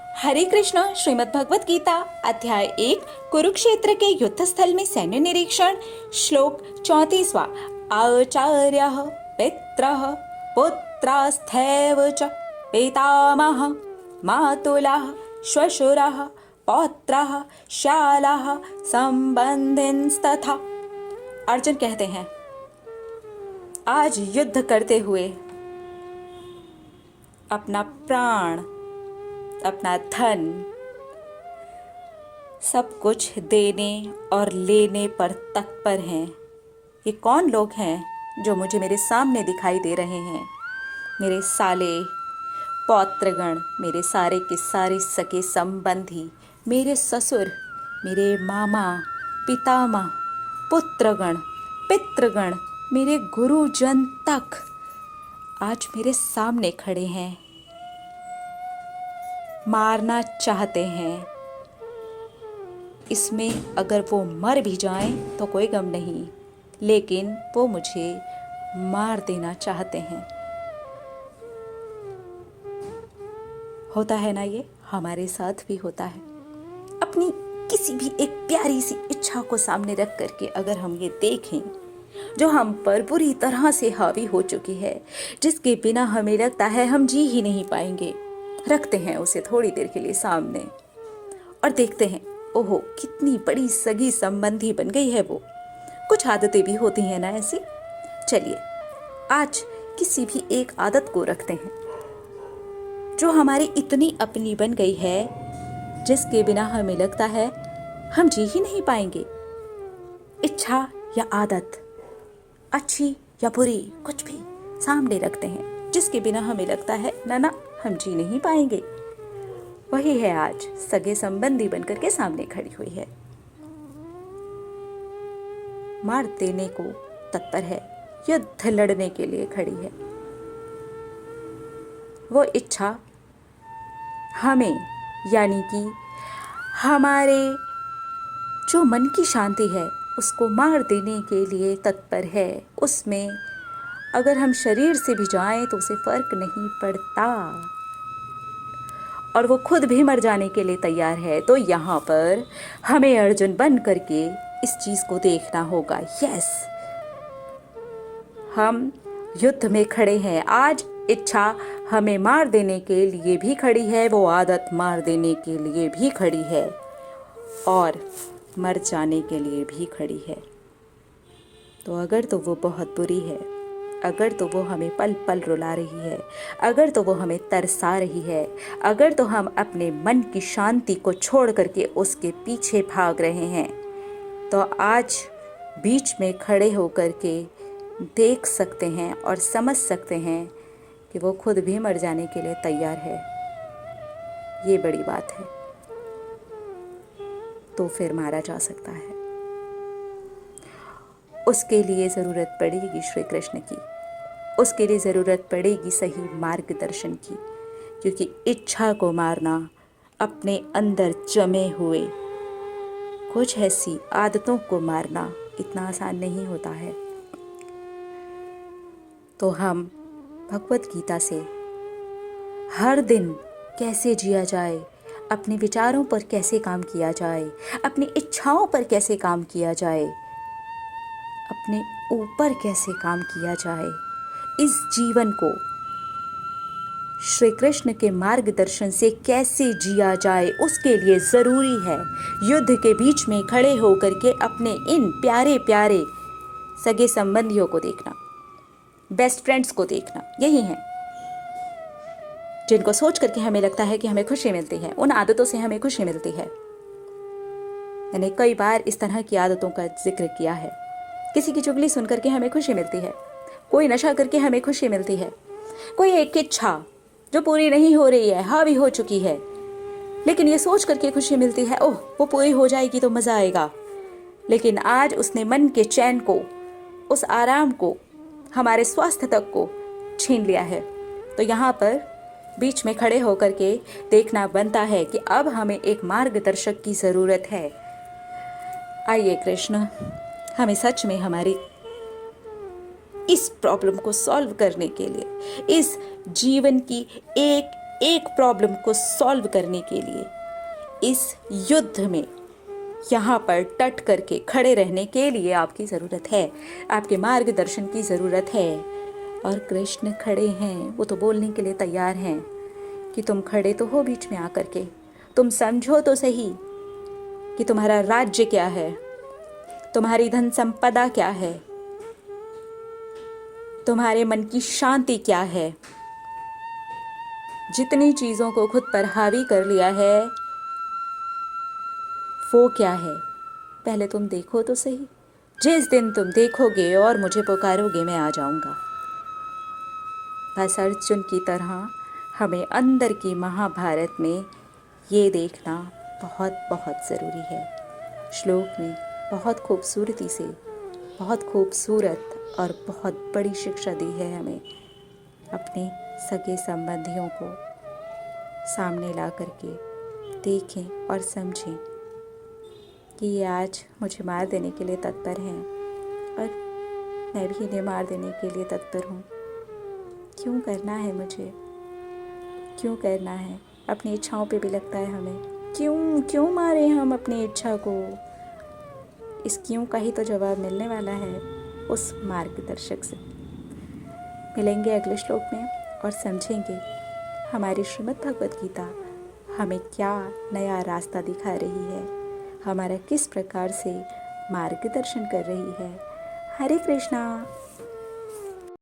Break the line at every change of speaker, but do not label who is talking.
हरे कृष्ण। श्रीमद् भगवत गीता अध्याय 1 कुरुक्षेत्र के युद्ध स्थल में सैन्य निरीक्षण। श्लोक 34वां। आचार्यः पित्रः पुत्रास्थैव च पितामहः मातुलः श्वशुरः पौत्रः श्यालः संबंधिनस्तथा। अर्जुन कहते हैं, आज युद्ध करते हुए अपना प्राण, अपना धन, सब कुछ देने और लेने पर तत्पर हैं। ये कौन लोग हैं जो मुझे मेरे सामने दिखाई दे रहे हैं? मेरे साले पौत्रगण, मेरे सारे के सारे सगे संबंधी, मेरे ससुर, मेरे मामा, पितामह, पुत्रगण, पितृगण, मेरे गुरुजन तक आज मेरे सामने खड़े हैं, मारना चाहते हैं। इसमें अगर वो मर भी जाएं तो कोई गम नहीं, लेकिन वो मुझे मार देना चाहते हैं। होता है ना, ये हमारे साथ भी होता है। अपनी किसी भी एक प्यारी सी इच्छा को सामने रख करके अगर हम ये देखें, जो हम पर बुरी तरह से हावी हो चुकी है, जिसके बिना हमें लगता है हम जी ही नहीं पाएंगे, रखते हैं उसे थोड़ी देर के लिए सामने और देखते हैं, ओहो कितनी बड़ी सगी संबंधी बन गई है वो। कुछ आदतें भी होती हैं ना ऐसी। चलिए आज किसी भी एक आदत को रखते हैं जो हमारी इतनी अपनी बन गई है, जिसके बिना हमें लगता है हम जी ही नहीं पाएंगे। इच्छा या आदत, अच्छी या बुरी, कुछ भी सामने रखते हैं जिसके बिना हमें लगता है ना हम जी नहीं पाएंगे। वही है आज सगे संबंधी बनकर के सामने खड़ी हुई है, मार देने को तत्पर है, युद्ध लड़ने के लिए खड़ी है। वो इच्छा हमें, यानी कि हमारे जो मन की शांति है, उसको मार देने के लिए तत्पर है। उसमें अगर हम शरीर से भी जाएं तो उसे फर्क नहीं पड़ता, और वो खुद भी मर जाने के लिए तैयार है। तो यहाँ पर हमें अर्जुन बन करके इस चीज को देखना होगा। यस, हम युद्ध में खड़े हैं। आज इच्छा हमें मार देने के लिए भी खड़ी है, वो आदत मार देने के लिए भी खड़ी है, और मर जाने के लिए भी खड़ी है। तो अगर तो वो बहुत बुरी है, अगर तो वो हमें पल पल रुला रही है, अगर तो वो हमें तरसा रही है, अगर तो हम अपने मन की शांति को छोड़ करके उसके पीछे भाग रहे हैं, तो आज बीच में खड़े होकर के देख सकते हैं और समझ सकते हैं कि वो खुद भी मर जाने के लिए तैयार है। ये बड़ी बात है। तो फिर मारा जा सकता है। उसके लिए ज़रूरत पड़ेगी श्री कृष्ण की, उसके लिए ज़रूरत पड़ेगी सही मार्गदर्शन की, क्योंकि इच्छा को मारना अपने अंदर जमे हुए कुछ ऐसी आदतों को मारना इतना आसान नहीं होता है। तो हम भगवत गीता से हर दिन कैसे जिया जाए, अपने विचारों पर कैसे काम किया जाए, अपनी इच्छाओं पर कैसे काम किया जाए, अपने ऊपर कैसे काम किया जाए, इस जीवन को श्री कृष्ण के मार्गदर्शन से कैसे जिया जाए, उसके लिए ज़रूरी है युद्ध के बीच में खड़े होकर के अपने इन प्यारे प्यारे सगे संबंधियों को देखना, बेस्ट फ्रेंड्स को देखना। यही है जिनको सोच करके हमें लगता है कि हमें खुशी मिलती है, उन आदतों से हमें खुशी मिलती है। मैंने कई बार इस तरह की आदतों का जिक्र किया है। किसी की चुगली सुन करके हमें खुशी मिलती है, कोई नशा करके हमें खुशी मिलती है, कोई एक इच्छा जो पूरी नहीं हो रही है, हावी हो चुकी है, लेकिन ये सोच करके खुशी मिलती है, ओह वो पूरी हो जाएगी तो मज़ा आएगा। लेकिन आज उसने मन के चैन को, उस आराम को, हमारे स्वास्थ्य तक को छीन लिया है। तो यहाँ पर बीच में खड़े होकर के देखना बनता है कि अब हमें एक मार्गदर्शक की ज़रूरत है। आइए कृष्ण, हमें सच में हमारी इस प्रॉब्लम को सॉल्व करने के लिए, इस जीवन की एक एक प्रॉब्लम को सॉल्व करने के लिए, इस युद्ध में यहाँ पर टट करके खड़े रहने के लिए आपकी ज़रूरत है, आपके मार्गदर्शन की ज़रूरत है। और कृष्ण खड़े हैं, वो तो बोलने के लिए तैयार हैं कि तुम खड़े तो हो बीच में आकर के, तुम समझो तो सही कि तुम्हारा राज्य क्या है, तुम्हारी धन संपदा क्या है, तुम्हारे मन की शांति क्या है। जितनी चीज़ों को खुद पर हावी कर लिया है वो क्या है, पहले तुम देखो तो सही। जिस दिन तुम देखोगे और मुझे पुकारोगे, मैं आ जाऊंगा। बस अर्जुन की तरह हमें अंदर की महाभारत में ये देखना बहुत बहुत ज़रूरी है। श्लोक ने बहुत खूबसूरती से, बहुत खूबसूरत और बहुत बड़ी शिक्षा दी है हमें, अपने सगे संबंधियों को सामने ला करके देखें और समझें कि ये आज मुझे मार देने के लिए तत्पर हैं और मैं भी इन्हें मार देने के लिए तत्पर हूँ। क्यों करना है मुझे, क्यों करना है? अपनी इच्छाओं पे भी लगता है हमें, क्यों मारें हम अपनी इच्छा को? इस क्यों का ही तो जवाब मिलने वाला है उस मार्गदर्शक से। मिलेंगे अगले श्लोक में और समझेंगे हमारी श्रीमद् भगवत गीता हमें क्या नया रास्ता दिखा रही है, हमारा किस प्रकार से मार्गदर्शन कर रही है। हरे कृष्णा।